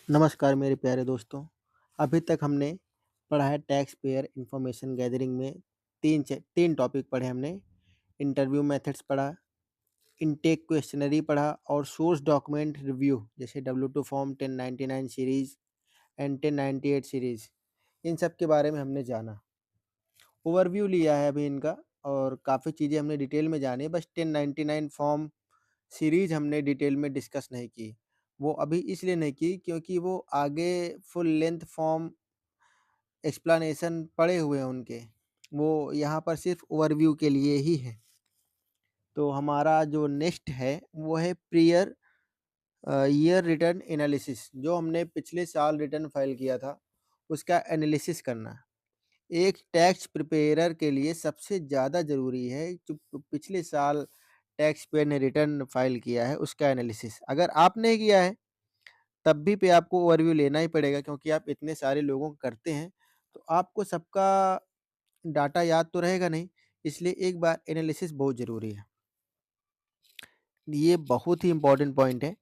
नमस्कार मेरे प्यारे दोस्तों। अभी तक हमने पढ़ा है टैक्स पेयर इंफॉर्मेशन गैदरिंग में 3 टॉपिक पढ़े हमने। इंटरव्यू मेथड्स पढ़ा, इनटेक क्वेश्चनरी पढ़ा और सोर्स डॉक्यूमेंट रिव्यू जैसे W2 form 1099 series and 1098 series, इन सब के बारे में हमने जाना। ओवरव्यू लिया है अभी इनका और काफ़ी चीज़ें हमने डिटेल में जानी, बस 1099 फॉर्म सीरीज़ हमने डिटेल में डिस्कस नहीं की। वो अभी इसलिए नहीं की क्योंकि वो आगे फुल लेंथ फॉर्म एक्सप्लेनेशन पड़े हुए हैं उनके, वो यहाँ पर सिर्फ़ ओवरव्यू के लिए ही है। तो हमारा जो नेक्स्ट है वो है प्रियर ईयर रिटर्न एनालिसिस, जो हमने पिछले साल रिटर्न फाइल किया था, उसका एनालिसिस करना। एक टैक्स प्रिपेरर के लिए सबसे ज़्यादा ज़रूरी है जो पिछले साल टैक्स पेयर ने रिटर्न फाइल किया है उसका एनालिसिस। अगर आपने किया है तब भी पे आपको ओवरव्यू लेना ही पड़ेगा क्योंकि आप इतने सारे लोगों का करते हैं, तो आपको सबका डाटा याद तो रहेगा नहीं, इसलिए एक बार एनालिसिस बहुत ज़रूरी है। ये बहुत ही इम्पोर्टेंट पॉइंट है।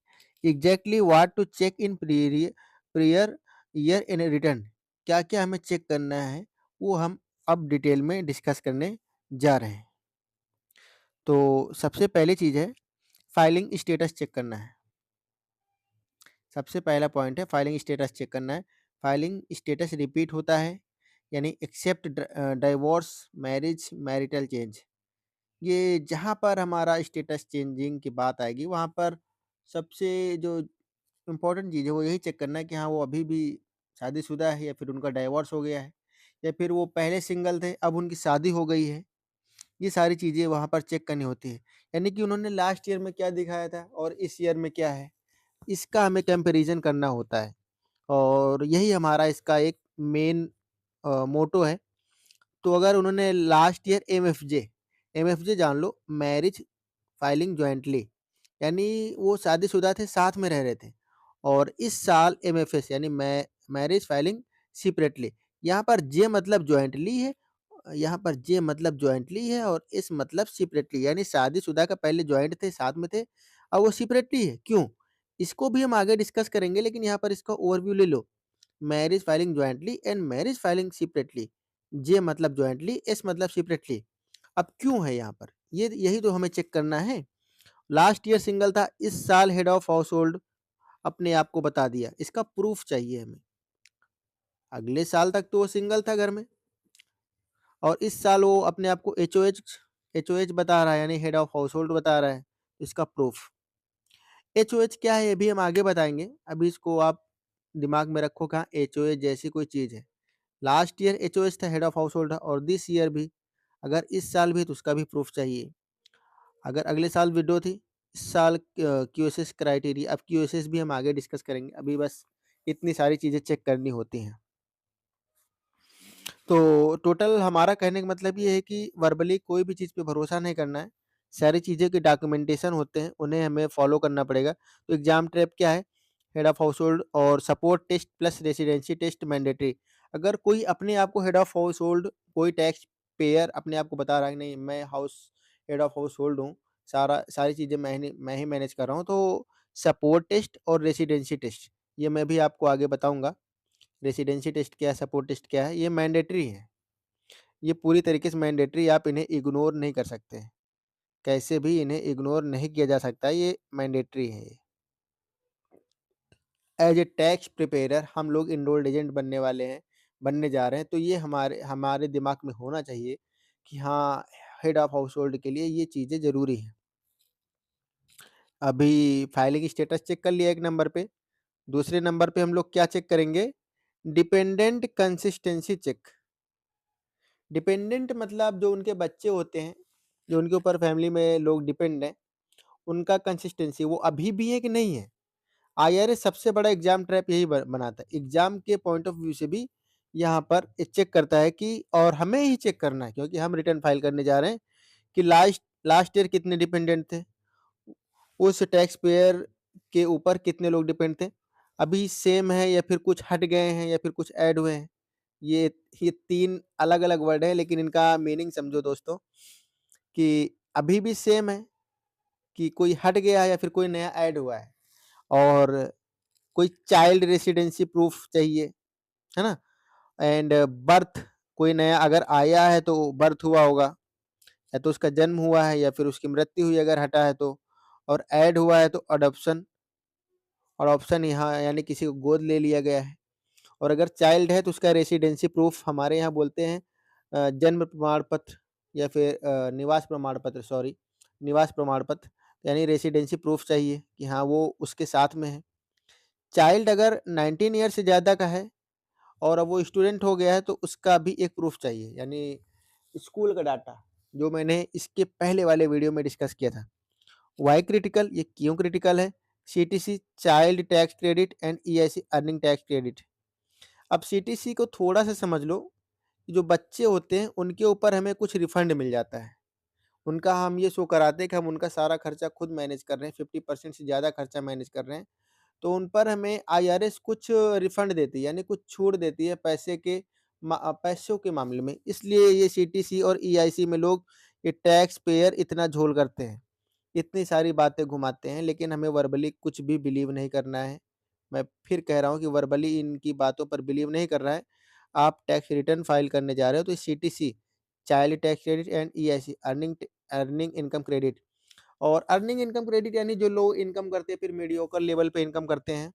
Exactly what to check in prior year in return, क्या-क्या हमें चेक करना है, वो हम अब डिटेल में डिस्कस करने जा रहे हैं। तो सबसे पहली चीज़ है फाइलिंग स्टेटस चेक करना है। सबसे पहला पॉइंट है फाइलिंग स्टेटस चेक करना है। फाइलिंग स्टेटस रिपीट होता है, यानी except divorce, marriage, marital change. ये जहाँ पर हमारा स्टेटस चेंजिंग की बात आएगी, वहाँ पर सबसे जो इम्पोर्टेंट चीज़ है वो यही चेक करना है कि हाँ, वो अभी भी शादीशुदा है या फिर उनका डाइवोर्स हो गया है या फिर वो पहले सिंगल थे, अब उनकी शादी हो गई है। ये सारी चीज़ें वहाँ पर चेक करनी होती है। यानी कि उन्होंने लास्ट ईयर में क्या दिखाया था और इस ईयर में क्या है, इसका हमें कंपैरिज़न करना होता है और यही हमारा इसका एक मेन मोटो है। तो अगर उन्होंने लास्ट ईयर एमएफजे, एमएफजे जान लो, मैरिज फाइलिंग जॉइंटली, यानी वो शादीशुदा थे, साथ में रह रहे थे और इस साल एमएफएस यानी मैरिज फाइलिंग सेपरेटली, यहाँ पर जे मतलब जॉइंटली है, यहाँ पर जे मतलब जॉइंटली है और इस मतलब सेपरेटली, यानी शादीशुदा का पहले जॉइंट थे, साथ में थे, अब वो सेपरेटली है। क्यों? इसको भी हम आगे डिस्कस करेंगे, लेकिन यहाँ पर इसका ओवरव्यू ले लो। Marriage filing jointly and marriage filing separately, J मतलब जॉइंटली, एस मतलब सेपरेटली। अब क्यों है यहाँ पर? ये यही तो हमें चेक करना है। लास्ट ईयर सिंगल था, इस साल हेड ऑफ हाउस होल्ड अपने आप को बता दिया, इसका प्रूफ चाहिए हमें। अगले साल तक तो वो सिंगल था घर में और इस साल वो अपने आप को एचओएच बता रहा है, यानी हेड ऑफ हाउस होल्ड बता रहा है, इसका प्रूफ। एचओएच क्या है ये भी हम आगे बताएंगे, अभी इसको आप दिमाग में रखो, कहाँ एचओएच जैसी कोई चीज़ है। लास्ट ईयर एचओएच था, हेड ऑफ हाउस होल्ड, और दिस ईयर भी, अगर इस साल भी तो उसका भी प्रूफ चाहिए। अगर अगले साल विडो थी, इस साल क्यूएसएस क्राइटेरिया, अब क्यूएसएस भी हम आगे डिस्कस करेंगे, अभी बस इतनी सारी चीज़ें चेक करनी होती हैं। तो टोटल हमारा कहने का मतलब ये है कि वर्बली कोई भी चीज़ पे भरोसा नहीं करना है, सारी चीज़ें के डॉक्यूमेंटेशन होते हैं, उन्हें हमें फॉलो करना पड़ेगा। तो एग्ज़ाम ट्रैप क्या है? हेड ऑफ हाउसहोल्ड और support test plus residency test mandatory. अगर कोई अपने आप को हेड ऑफ हाउसहोल्ड, कोई टैक्स पेयर अपने आप को बता रहा है कि नहीं मैं हेड ऑफ हाउसहोल्ड हूँ, सारी चीज़ें मैं ही मैनेज कर रहा हूँ, तो सपोर्ट टेस्ट और रेसिडेंसी टेस्ट, ये मैं भी आपको आगे बताऊँगा। रेसिडेंसी टेस्ट क्या है, सपोर्ट टेस्ट क्या है, ये मैंडेटरी है। ये पूरी तरीके से मैंडेटरी, आप इन्हें इग्नोर नहीं कर सकते। कैसे भी इन्हें इग्नोर नहीं किया जा सकता, ये मैंडेटरी है ये। एज़ ए टैक्स प्रिपेरर हम लोग एनरोल्ड एजेंट बनने वाले हैं, बनने जा रहे हैं, तो ये हमारे हमारे दिमाग में होना चाहिए कि हाँ, हेड ऑफ़ हाउसहोल्ड के लिए ये चीज़ें ज़रूरी हैं। अभी फाइलिंग स्टेटस चेक कर लिया एक नंबर पे, दूसरे नंबर पे हम लोग क्या चेक करेंगे? Dependent consistency check. डिपेंडेंट मतलब जो उनके बच्चे होते हैं, जो उनके ऊपर फैमिली में लोग डिपेंड हैं, उनका कंसिस्टेंसी वो अभी भी है कि नहीं है। आईआरएस सबसे बड़ा एग्जाम ट्रैप यही बनाता है। एग्जाम के पॉइंट ऑफ व्यू से भी यहाँ पर चेक करता है कि, और हमें ही चेक करना है क्योंकि हम रिटर्न फाइल करने जा रहे हैं, कि लास्ट लास्ट ईयर कितने डिपेंडेंट थे, उस टैक्स पेयर के ऊपर कितने लोग डिपेंड थे, अभी सेम है या फिर कुछ हट गए हैं या फिर कुछ ऐड हुए हैं। ये ये 3 अलग-अलग वर्ड है, लेकिन इनका मीनिंग समझो दोस्तों, कि अभी भी सेम है, कि कोई हट गया है या फिर कोई नया ऐड हुआ है। और कोई चाइल्ड रेसिडेंसी प्रूफ चाहिए, है ना? एंड बर्थ, कोई नया अगर आया है तो बर्थ हुआ होगा, या तो उसका जन्म हुआ है या फिर उसकी मृत्यु हुई अगर हटा है तो, और ऐड हुआ है तो अडॉप्शन, और ऑप्शन यहाँ यानी किसी को गोद ले लिया गया है, और अगर चाइल्ड है तो उसका रेसिडेंसी प्रूफ हमारे यहाँ बोलते हैं जन्म प्रमाण पत्र या फिर निवास प्रमाण पत्र, सॉरी, निवास प्रमाण पत्र, यानी रेसिडेंसी प्रूफ चाहिए कि हाँ वो उसके साथ में है। चाइल्ड अगर 19 ईयर से ज़्यादा का है और अब वो स्टूडेंट हो गया है तो उसका भी एक प्रूफ चाहिए, यानी स्कूल का डाटा, जो मैंने इसके पहले वाले वीडियो में डिस्कस किया था। वाई क्रिटिकल, ये क्यों क्रिटिकल है? CTC child tax credit and EIC earning tax credit. अब सीटीसी को थोड़ा सा समझ लो कि जो बच्चे होते हैं उनके ऊपर हमें कुछ रिफंड मिल जाता है, उनका हम ये शो कराते हैं कि हम उनका सारा खर्चा खुद मैनेज कर रहे हैं, 50% से ज़्यादा खर्चा मैनेज कर रहे हैं, तो उन पर हमें आईआरएस कुछ रिफंड देती है, यानी कुछ छूट देती है पैसों के मामले में। इसलिए ये सीटीसी और ईआईसी में लोग ये टैक्स पेयर इतना झोल करते हैं, इतनी सारी बातें घुमाते हैं, लेकिन हमें वर्बली कुछ भी बिलीव नहीं करना है। मैं फिर कह रहा हूँ कि वर्बली इनकी बातों पर बिलीव नहीं कर रहा है। आप टैक्स रिटर्न फाइल करने जा रहे हो तो CTC child tax credit and EIC earning income credit, और अर्निंग इनकम क्रेडिट यानी जो लोग इनकम करते हैं फिर मीडियोकर लेवल पे इनकम करते हैं,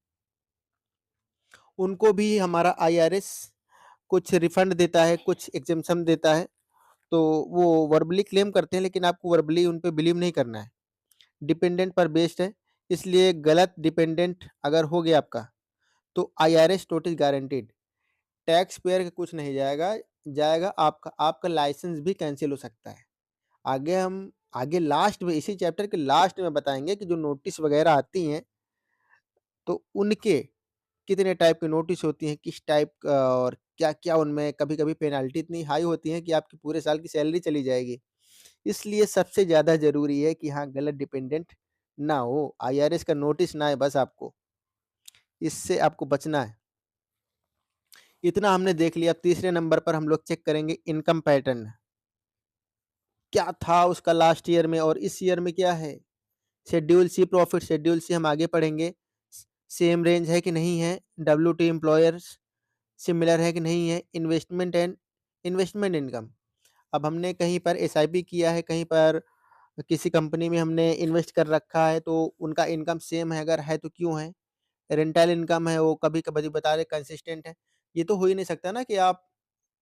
उनको भी हमारा आईआरएस कुछ रिफंड देता है, कुछ एग्जेम्पशन देता है, तो वो वर्बली क्लेम करते हैं, लेकिन आपको वर्बली उन पे बिलीव नहीं करना है। डिपेंडेंट पर बेस्ड है, इसलिए गलत डिपेंडेंट अगर हो गया आपका तो IRS notice guaranteed, tax payer का कुछ नहीं जाएगा, आपका आपका लाइसेंस भी कैंसिल हो सकता है। आगे लास्ट में, इसी चैप्टर के लास्ट में बताएंगे कि जो नोटिस वगैरह आती हैं तो उनके कितने टाइप की नोटिस होती हैं, किस टाइप का, और क्या-क्या उनमें कभी-कभी पेनल्टी इतनी हाई होती है कि आपकी पूरे साल की सैलरी चली जाएगी। इसलिए सबसे ज़्यादा ज़रूरी है कि हाँ, गलत डिपेंडेंट ना हो, आईआरएस का नोटिस ना आए बस आपको, इससे आपको बचना है। इतना हमने देख लिया। अब तीसरे नंबर पर हम लोग चेक करेंगे इनकम पैटर्न। क्या था उसका लास्ट ईयर में और इस ईयर में क्या है? Schedule C profit, schedule C हम आगे पढ़ेंगे। सेम रेंज है कि नहीं है? डब्ल्यू-2 एम्प्लॉयर्स सिमिलर है कि नहीं है? Investment and investment income. अब हमने कहीं पर एसआईपी किया है, कहीं पर किसी कंपनी में हमने इन्वेस्ट कर रखा है, तो उनका इनकम सेम है, अगर है तो क्यों है? रेंटल इनकम है, वो कभी-कभी बता रहे कंसिस्टेंट है। ये तो हो ही नहीं सकता ना कि आप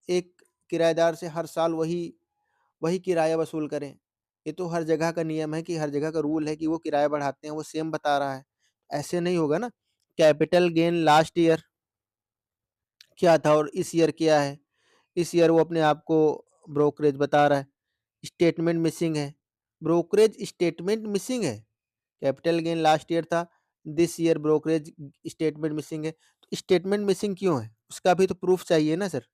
एक किराएदार से हर साल वही वही किराया वसूल करें। ये तो हर जगह का नियम है, कि हर जगह का रूल है कि वो किराया बढ़ाते हैं, वो सेम बता रहा है। ऐसे नहीं होगा ना। कैपिटल गेन लास्ट ईयर क्या था और इस ईयर क्या है? इस ईयर वो अपने आप को ब्रोकरेज बता रहा है। स्टेटमेंट मिसिंग है, ब्रोकरेज स्टेटमेंट मिसिंग है। कैपिटल गेन लास्ट ईयर था, this year brokerage statement missing है। तो स्टेटमेंट मिसिंग क्यों है? उसका भी तो प्रूफ चाहिए ना सर।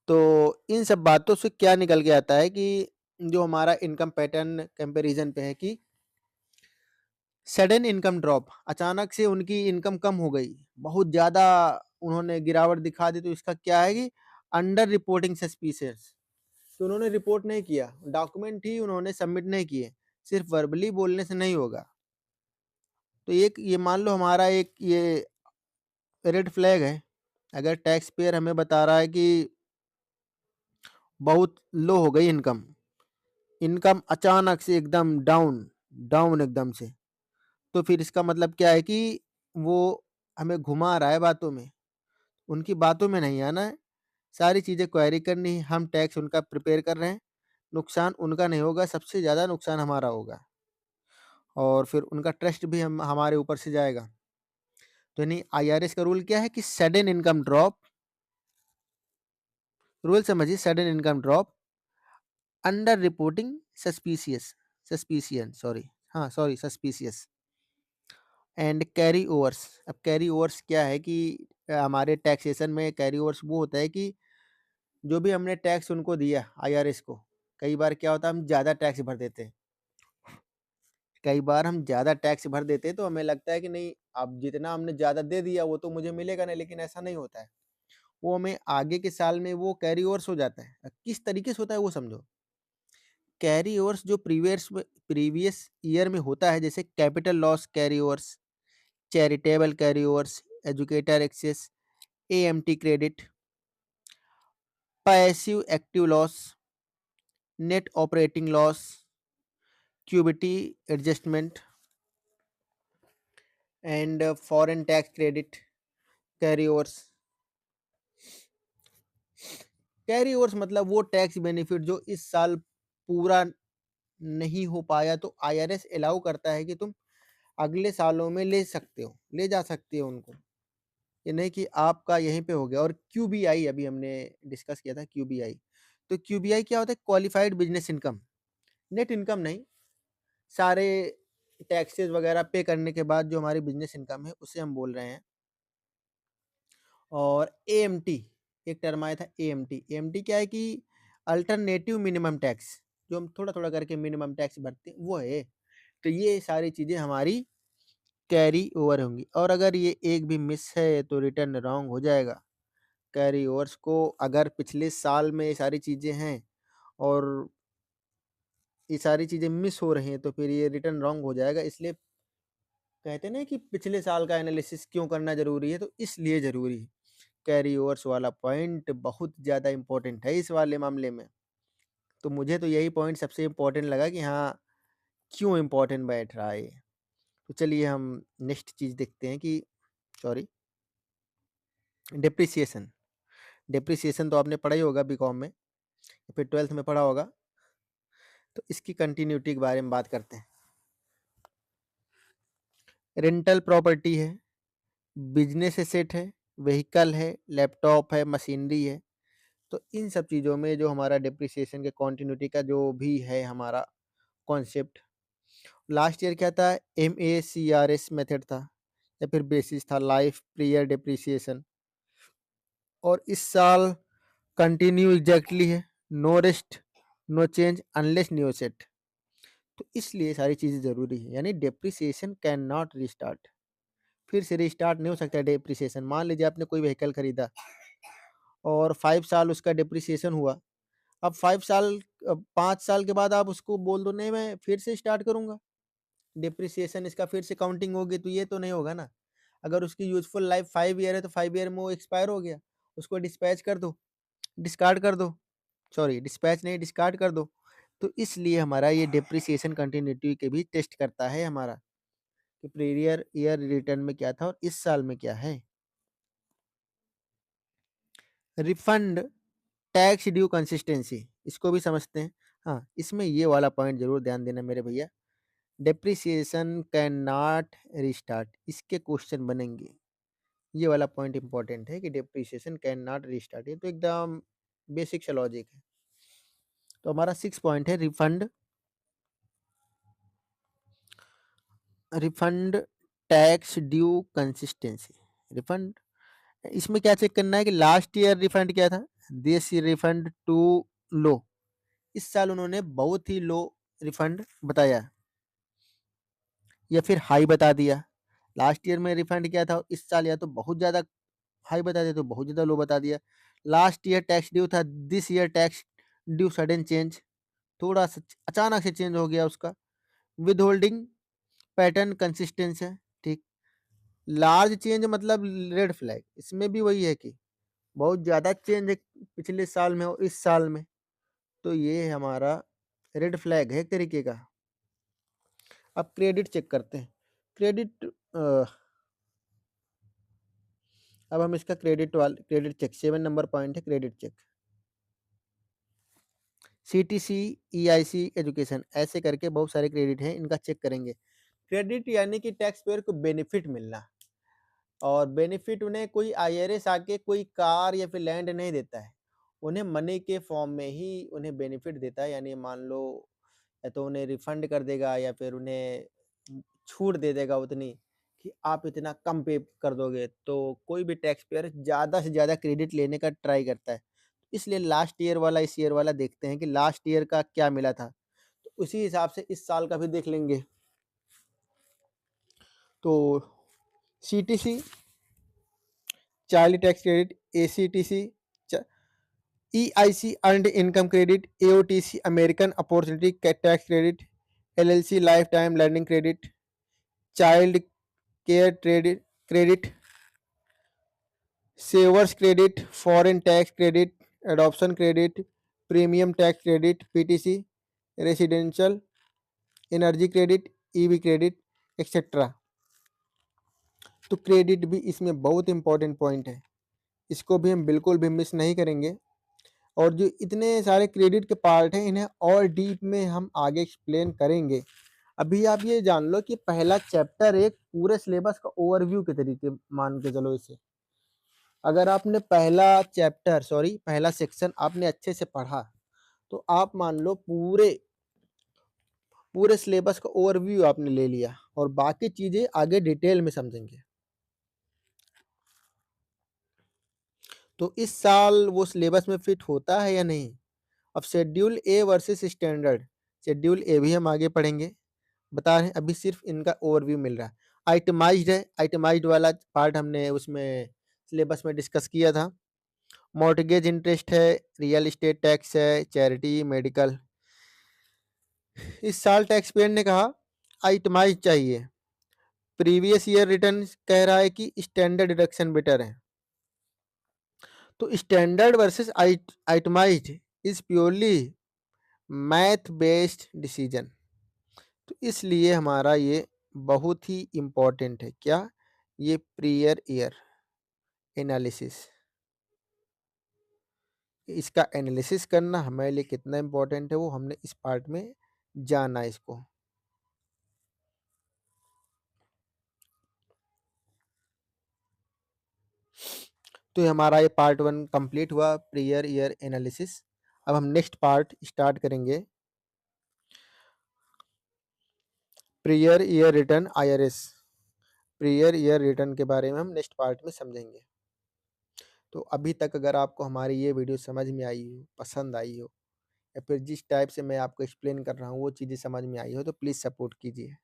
तो इन सब बातों से क्या निकल के आता है कि जो हमारा इनकम पैटर्न कंपैरिजन पे है कि सडन इनकम ड्रॉप, अचानक से उनकी इनकम कम हो गई, बहुत ज़्यादा उन्होंने गिरावट दिखा दी, तो इसका क्या है कि अंडर रिपोर्टिंग सस्पिशियस, तो उन्होंने रिपोर्ट नहीं किया, डॉक्यूमेंट ही उन्होंने सबमिट नहीं किए, सिर्फ वर्बली बोलने से नहीं होगा। तो एक ये मान लो हमारा एक ये रेड फ्लैग है, अगर टैक्स पेयर हमें बता रहा है कि बहुत लो हो गई इनकम, इनकम अचानक से एकदम डाउन, डाउन एकदम से, तो फिर इसका मतलब क्या है कि वो हमें घुमा रहा है बातों में, उनकी बातों में नहीं आना है, सारी चीज़ें क्वेरी करनी है, हम टैक्स उनका प्रिपेयर कर रहे हैं, नुकसान उनका नहीं होगा, सबसे ज़्यादा नुकसान हमारा होगा, और फिर उनका ट्रस्ट भी हम हमारे ऊपर से जाएगा। तो यानी आईआरएस का रूल क्या है कि सडन इनकम ड्रॉप, रूल समझिए, sudden income drop, under reporting suspicious, suspicion sorry, हाँ sorry suspicious, and carry overs. अब कैरी ओवर्स क्या है कि हमारे टैक्सेशन में कैरी ओवर्स वो होता है कि जो भी हमने टैक्स उनको दिया आईआरएस को, कई बार क्या होता है हम ज़्यादा टैक्स भर देते हैं, कई बार हम ज़्यादा टैक्स भर देते हैं तो हमें लगता है कि नहीं, अब जितना हमने ज़्यादा दे दिया वो तो मुझे मिलेगा नहीं, लेकिन ऐसा नहीं होता है, वो हमें आगे के साल में वो कैरी ओवर्स हो जाता है। किस तरीके से होता है वो समझो। कैरी ओवर्स जो प्रीवियस ईयर में होता है, जैसे capital loss carry overs, charitable carry overs, educator excess, AMT credit, passive active loss, net operating loss, क्यूबिटी adjustment and foreign tax credit carry overs. Carry overs मतलब वो टैक्स बेनिफिट जो इस साल पूरा नहीं हो पाया तो IRS अलाउ करता है कि तुम अगले सालों में ले सकते हो, ले जा सकते हो उनको। ये नहीं कि आपका यहीं पे हो गया। और QBI अभी हमने डिस्कस किया था QBI। तो QBI क्या होता है? Qualified business income, net income नहीं, सारे टैक्सेस वगैरह पे करने के बाद जो हमारी बिजनेस इनकम है उसे हम बोल रहे हैं। और AMT एक टर्म आया था AMT क्या है कि अल्टरनेटिव मिनिमम टैक्स, जो हम थोड़ा थोड़ा करके मिनिमम टैक्स भरते हैं वो है। तो ये सारी चीज़ें हमारी कैरी ओवर होंगी। और अगर ये एक भी मिस है तो रिटर्न रॉन्ग हो जाएगा। कैरी ओवर्स को अगर पिछले साल में ये सारी चीज़ें हैं और ये सारी चीज़ें मिस हो रही हैं तो फिर ये रिटर्न रॉन्ग हो जाएगा। इसलिए कहते हैं ना कि पिछले साल का एनालिसिस क्यों करना ज़रूरी है, तो इसलिए ज़रूरी है। कैरी ओवर्स वाला पॉइंट बहुत ज़्यादा इम्पोर्टेंट है इस वाले मामले में। तो मुझे तो यही पॉइंट सबसे इम्पोर्टेंट लगा कि हाँ, क्यों इम्पोर्टेंट बैठ रहा है ये। तो चलिए हम नेक्स्ट चीज़ देखते हैं कि सॉरी, डेप्रिसिएशन। डेप्रिसिएशन तो आपने पढ़ा ही होगा बीकॉम में या फिर 12th में पढ़ा होगा। तो इसकी कंटिन्यूटी के बारे में बात करते हैं। रेंटल प्रॉपर्टी है, बिजनेस एसेट है, व्हीकल है, लैपटॉप है, मशीनरी है। तो इन सब चीज़ों में जो हमारा डेप्रिसिएशन के कंटिन्यूटी का जो भी है हमारा कॉन्सेप्ट, लास्ट ईयर क्या था? MACRS मेथड था या फिर बेसिस था लाइफ पीरियड डेप्रिसिएशन। और इस साल कंटिन्यू एग्जैक्टली है, no rest no change unless new set. तो इसलिए सारी चीज़ें ज़रूरी है, यानी डेप्रिसिएशन कैन नॉट रिस्टार्ट, फिर से रिस्टार्ट नहीं हो सकता है डेप्रिसिएशन। मान लीजिए आपने कोई व्हीकल खरीदा और 5 साल उसका डेप्रिसिएशन हुआ। अब 5 साल के बाद आप उसको बोल दो नहीं मैं फिर से स्टार्ट करूँगा, डेप्रिसिएशन इसका फिर से काउंटिंग होगी, तो ये तो नहीं होगा ना। अगर उसकी यूज़फुल लाइफ 5 ईयर है तो 5 ईयर में वो एक्सपायर हो गया, उसको डिस्पैच कर दो, डिस्कार्ड कर दो, सॉरी डिस्पैच नहीं डिस्कार्ड कर दो। तो इसलिए हमारा ये डेप्रिसिएशन कंटिन्यूटी के भी टेस्ट करता है हमारा कि प्रीवियर ईयर रिटर्न में क्या था और इस साल में क्या है। रिफंड टैक्स ड्यू कंसिस्टेंसी, इसको भी समझते हैं। हाँ, इसमें ये वाला पॉइंट ज़रूर ध्यान देना मेरे भैया। डेप्रिसिएशन कैन नॉट रिस्टार्ट, इसके क्वेश्चन बनेंगे। ये वाला पॉइंट इंपॉर्टेंट है कि डेप्रिसिएशन कैन नॉट रिस्टार्ट, ये तो एकदम बेसिक सा लॉजिक है। तो हमारा 6 पॉइंट है refund, refund tax due consistency. Refund, इसमें क्या चेक करना है कि लास्ट ईयर रिफंड क्या था? दिस रिफंड टू लो, इस साल उन्होंने बहुत ही लो रिफंड बताया या फिर हाई बता दिया। लास्ट ईयर में रिफंड क्या था, इस साल या तो बहुत ज़्यादा हाई बता दिया तो बहुत ज़्यादा लो बता दिया। लास्ट ईयर टैक्स ड्यू था, this year tax due sudden change, थोड़ा सा अचानक से चेंज हो गया उसका। विद होल्डिंग पैटर्न कंसिस्टेंस है, ठीक। लार्ज चेंज मतलब रेड फ्लैग, इसमें भी वही है कि बहुत ज़्यादा चेंज है पिछले साल में और इस साल में, तो ये हमारा रेड फ्लैग है एक तरीके का। अब क्रेडिट चेक करते हैं। क्रेडिट अब हम इसका क्रेडिट चेक 7 नंबर पॉइंट है credit check. CTC EIC education ऐसे करके बहुत सारे क्रेडिट हैं, इनका चेक करेंगे। क्रेडिट यानी कि टैक्स पेयर को बेनिफिट मिलना, और बेनिफिट उन्हें कोई IRS आके कोई कार या फिर लैंड नहीं देता है, उन्हें मनी के फॉर्म में ही उन्हें बेनिफिट देता है। यानी मान लो या तो उन्हें रिफंड कर देगा या फिर उन्हें छूट दे देगा उतनी कि आप इतना कम पे कर दोगे, तो कोई भी टैक्स पेयर ज़्यादा से ज़्यादा क्रेडिट लेने का ट्राई करता है। इसलिए लास्ट ईयर वाला इस ईयर वाला देखते हैं कि लास्ट ईयर का क्या मिला था, तो उसी हिसाब से इस साल का भी देख लेंगे। तो CTC child tax credit, ACTC EIC earned income credit, AOTC American opportunity tax credit, LLC lifetime learning credit, child care credit, savers credit, foreign tax credit, adoption credit, premium tax credit, PTC, residential energy credit, EV credit, etcetera. तो credit भी इसमें बहुत important point है, इसको भी हम बिल्कुल भी मिस नहीं करेंगे। और जो इतने सारे क्रेडिट के पार्ट हैं इन्हें और डीप में हम आगे एक्सप्लेन करेंगे। अभी आप ये जान लो कि पहला चैप्टर एक पूरे सिलेबस का ओवरव्यू के तरीके मान के चलो इसे। अगर आपने पहला सेक्शन आपने अच्छे से पढ़ा तो आप मान लो पूरे पूरे सिलेबस का ओवरव्यू आपने ले लिया और बाकी चीजें आगे डिटेल में समझेंगे। तो इस साल वो सिलेबस में फिट होता है या नहीं। अब schedule A versus standard, schedule A भी हम आगे पढ़ेंगे, बता रहे हैं अभी सिर्फ इनका ओवरव्यू मिल रहा है। आइटमाइज्ड है, आइटमाइज्ड वाला पार्ट हमने उसमें सिलेबस में डिस्कस किया था। मॉर्टगेज इंटरेस्ट है, रियल एस्टेट टैक्स है, चैरिटी, मेडिकल। इस साल टैक्स पेयर ने कहा आइटमाइज चाहिए, प्रीवियस ईयर रिटर्न कह रहा है कि स्टैंडर्ड डिडक्शन बेटर है। तो standard versus itemised is purely math based decision. तो इसलिए हमारा ये बहुत ही इम्पोर्टेंट है, क्या, ये प्रीयर ईयर एनालिसिस, इसका एनालिसिस करना हमारे लिए कितना इम्पोर्टेंट है वो हमने इस पार्ट में जाना इसको। तो हमारा ये पार्ट 1 कंप्लीट हुआ, प्रीयर ईयर एनालिसिस। अब हम नेक्स्ट पार्ट स्टार्ट करेंगे, prior year return IRS. Prior year return के बारे में हम नेक्स्ट पार्ट में समझेंगे। तो अभी तक अगर आपको हमारी ये वीडियो समझ में आई हो, पसंद आई हो, या फिर जिस टाइप से मैं आपको एक्सप्लेन कर रहा हूँ वो चीज़ें समझ में आई हो तो प्लीज़ सपोर्ट कीजिए।